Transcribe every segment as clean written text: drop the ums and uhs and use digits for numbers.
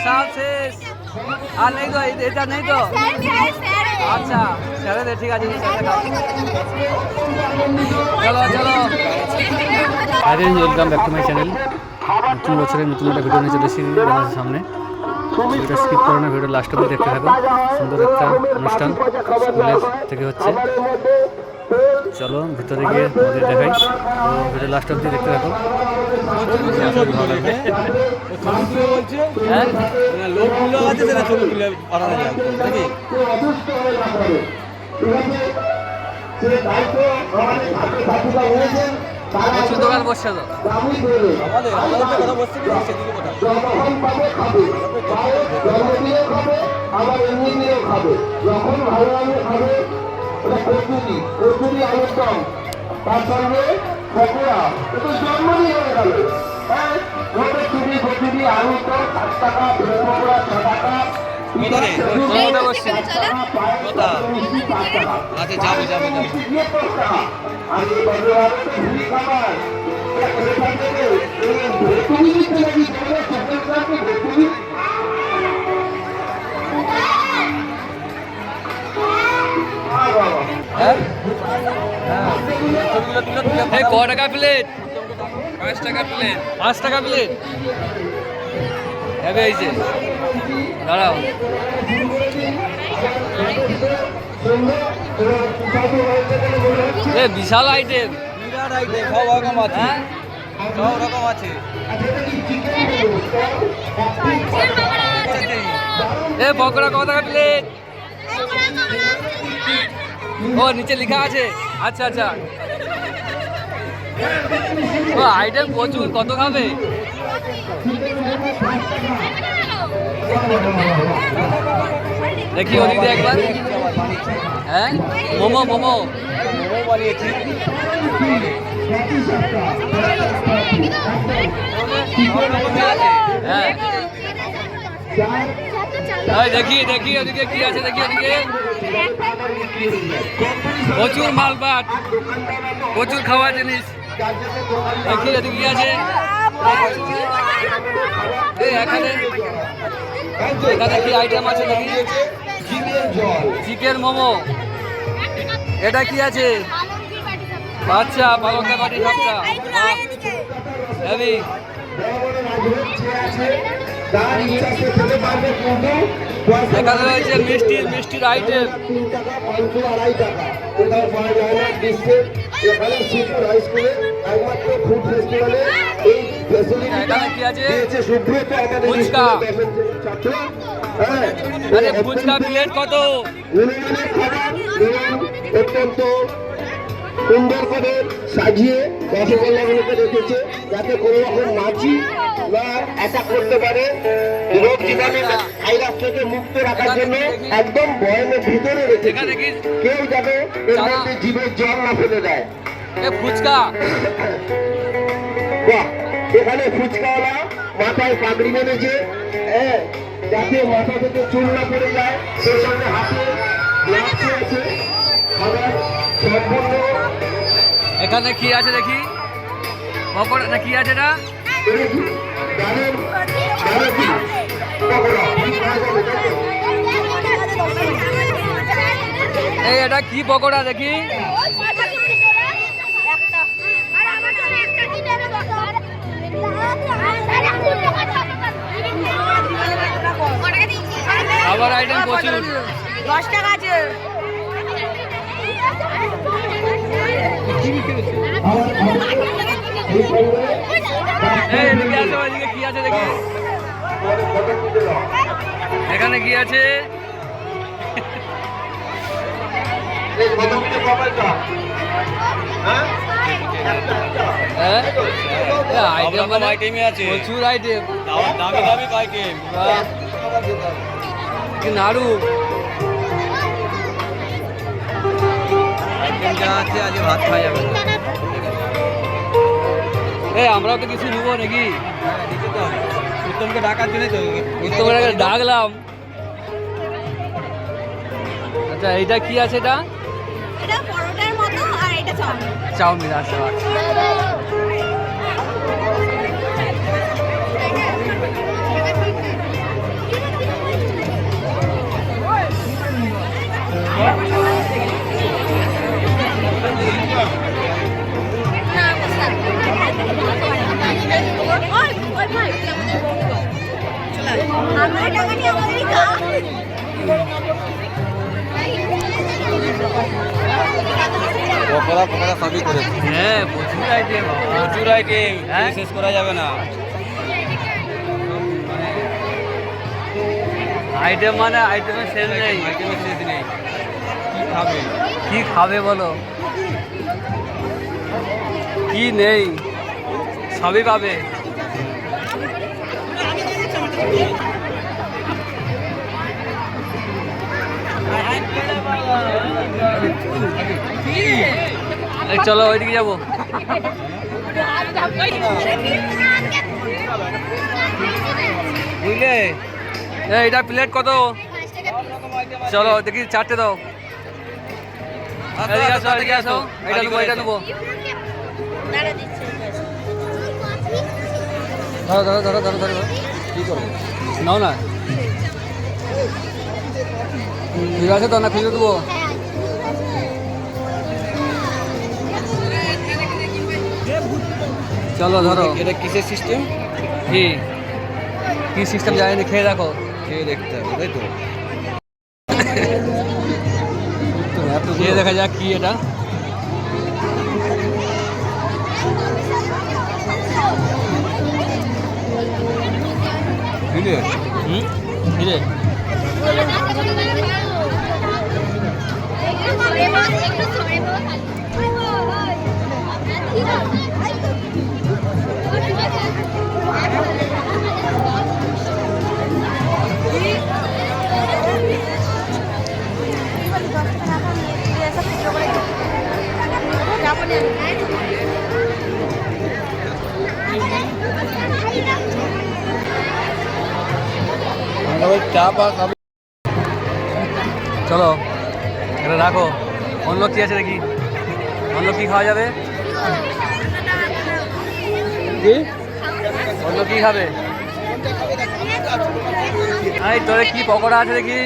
সব শেষ আর নেই তো এটা নেই তো আচ্ছা ছেড়ে দে ঠিক আছে চলো চলো welcome back to my channel নতুন বছরের নতুন একটা ভিডিও নিয়ে চলে এসেছি আপনাদের সামনে ভিডিওটা স্কিপ করে না ভিডিও লাস্ট অবধি দেখতে থাকুন সুন্দর একটা অনুষ্ঠান স্কুলের থেকে হচ্ছে চলো ভিতরে গিয়ে তোমাদের দেখাই তো ভিডিও লাস্ট অবধি দেখতে থাকুন প্রচুর দোকান বসছে তো তার সঙ্গে পকোড়া একটু জন্মদিন হয়ে গেল হ্যাঁ কচুরি আলুর দম 7 টাকা ভেজ পকোড়া 6 টাকা ক টাকা প্লেট 5 টাকা প্লেট 5 টাকা প্লেট হবে এই যে দাঁড়াও বিশাল আইটেম বিরাট আইটেম সব রকম আছে সব রকম আছে পকোড়া কত টাকা প্লেট ও নিচে লেখা আছে আচ্ছা আচ্ছা ও আইটেম প্রচুর কত খাবে দেখি ওদিকে একবার হ্যাঁ মোমো মোমো বানিয়েছি হ্যাঁ দেখি দেখি ওদিকে কি আছে দেখি ওদিকে প্রচুর মালবাট প্রচুর খাওয়ার জিনিস দেখি ওদিকে কি আছে এখানে এখানে কি আইটেম আছে দেখি চিকেন মোমো এটা কি আছে আচ্ছা পালঙ্কা বাটি সবটা হেভি এখানে রয়েছে মিষ্টির আইটেম এখানে কি আছে ফুচকা আরে ফুচকা প্লেট কত অত্যন্ত সুন্দর করে সাজিয়ে রসগোল্লাগুলোকে রেখেছে যাতে কোনো রকম মাছি বা অ্যাটাক করতে পারে রোগ জীবাণু ভাইরাস থেকে মুক্ত রাখার জন্য একদম বয়ামের ভিতরে রেখেছে কেউ যাতে এর মধ্যে জীবের জল না ফেলে দেয় ফুচকা বাহ এখানে ফুচকাওয়ালা মাথায় পাগড়ি বেঁধেছে যাতে মাথা থেকে চুল না পড়ে যায় সেই সঙ্গে হাতে গ্লাস আছে খাবার সম্পূর্ণ এখানে কি আছে দেখি পকোড়া না কি আছে এটা কি পকোড়া দেখি আবার আইটেম প্রচুর 10 টাকা আছে কি আছে দেখি এখানে কি আছে আইটেম আছে প্রচুর আইটেম দামি দামি আইটেম নাড়ু আছে আজ ভাত খাওয়া যাবে আমরাও তো কিছু নিবো নাকি উত্তমকে ডাকার জন্য তো উত্তমকে ডাকলাম আচ্ছা এইটা কি আছে এটা পরোটার মতো আর এটা চাউমিন আচ্ছা টাকা নিয়ে আমাদেরই খাওয়া। পকোড়া পকোড়া সবই করে। হ্যাঁ প্রচুর আইটেম, প্রচুর আইটেম, হ্যাঁ? শেষ করা যাবে না। আইটেম মানে আইটেমের শেষ নেই। আইটেমের শেষ নেই। কি খাবে? কি খাবে বলো, কি নেই সবই পাবে। এই চলো ওইদিকে যাবো। বুঝলে? এই এটা প্লেট কত? চলো দেখি চারটে দাও। এদিকে আসো, এদিকে আসো। এটা নেবো, এটা নেবো। দাঁড়া দিচ্ছি। ধরো ধরো ধরো ধরো ধরো। কি করবো? নাও না, ঠিক আছে তো, না খুঁজে দেবো? চলো ধরো। এটা কিসের সিস্টেম? কি কি সিস্টেম জানি, খেয়ে দেখো। খেয়ে দেখতে হবে, তাই তো? খেয়ে দেখা যাক কি এটা। বুঝলে? হুম কি রে? চা পা খাবে। চলো এটা রাখো। অন্য কি আছে দেখি, অন্য কি খাওয়া যাবে? কি? অন্য কি খাবে? এই তোরে কি পকোড়া আছে দেখি?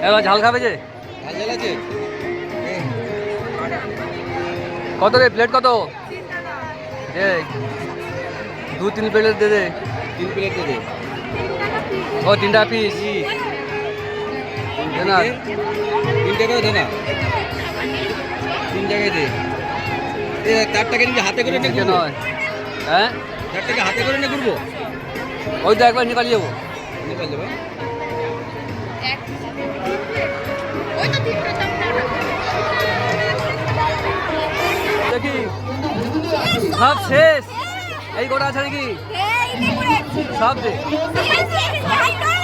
এবার ঝাল খাবে যে? ভাজা আছে? কত রে প্লেট কত? এই 2-3 প্লেট দে দে। 3 প্লেট দে। ও 3টা পিস দে না। 3 টাকা দে না। 3 টাকায় দে। এ 4 টাকা নিয়ে হাতে করে নে কেন ঘুরবো। নয়? হ্যাঁ 4 টাকা হাতে করে নে ঘুরবো। ওই তো একবার নিকালি যাবো। নিকাল দেবে। দেখি সব শেষ। এই গোটা আছে নাকি? সব দে।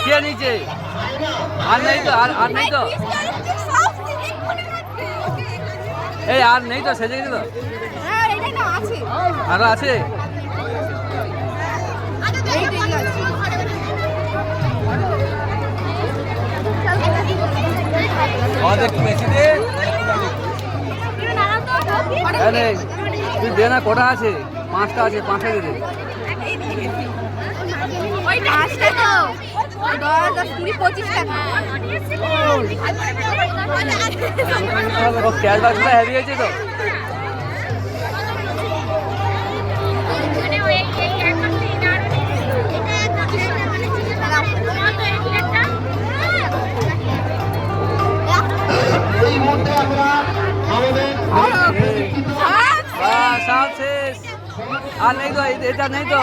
কে নিচে? আর নেই তো, আর নেই তো। এই আর নেই তো, সেজে গেছে তো। আরো আছে। আর একটু বেশি দে। আরে তুই দে না, কটা আছে? 5টা আছে, 5টা দে দে। ক্যাশ বাক্সটা হেভি হয়েছে তো। এই মুহূর্তে আমরা আমাদের সব শেষ। আর নেই তো, এটা নেই তো।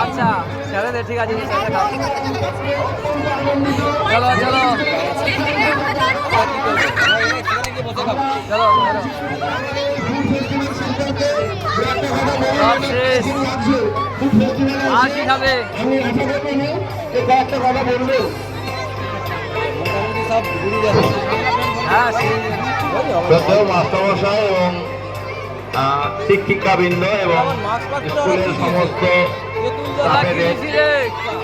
আচ্ছা ছেড়ে দে, ঠিক আছে। চলো চলো চলো চলো। সব শেষ। আর কি খাবে? আমি আশা করবো যে কয়েকটা কথা বলবো। মোটামুটি সব ঘুরে যাচ্ছে। হ্যাঁ সেই শ্রদ্ধেয় মাস্টারমশাই এবং শিক্ষিকাবৃন্দ এবং স্কুলের সমস্ত স্টাফেদের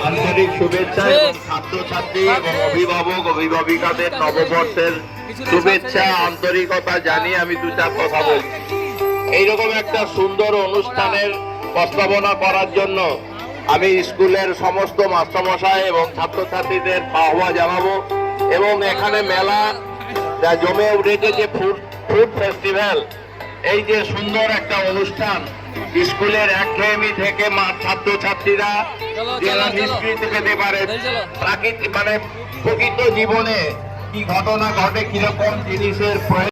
আন্তরিক শুভেচ্ছা এবং ছাত্রছাত্রী এবং অভিভাবক অভিভাবিকাদের নববর্ষের শুভেচ্ছা আন্তরিকতা জানিয়ে আমি 2-4 কথা বলছি। এইরকম একটা সুন্দর অনুষ্ঠানের প্রস্তাবনা করার জন্য আমি স্কুলের সমস্ত মাস্টারমশাই এবং ছাত্রছাত্রীদের আহ্বান জানাবো। এবং এখানে মেলা যা জমে উঠেছে, যে ফুড ফেস্টিভ্যাল, এই যে সুন্দর একটা অনুষ্ঠান, স্কুলের একঘেয়েমি থেকে ছাত্রছাত্রীরা যারা নিষ্কৃতি পেতে পারে, প্রাকৃতিক মানে প্রকৃত জীবনে কি ঘটনা ঘটে, কিরকম জিনিসের প্রয়োজন।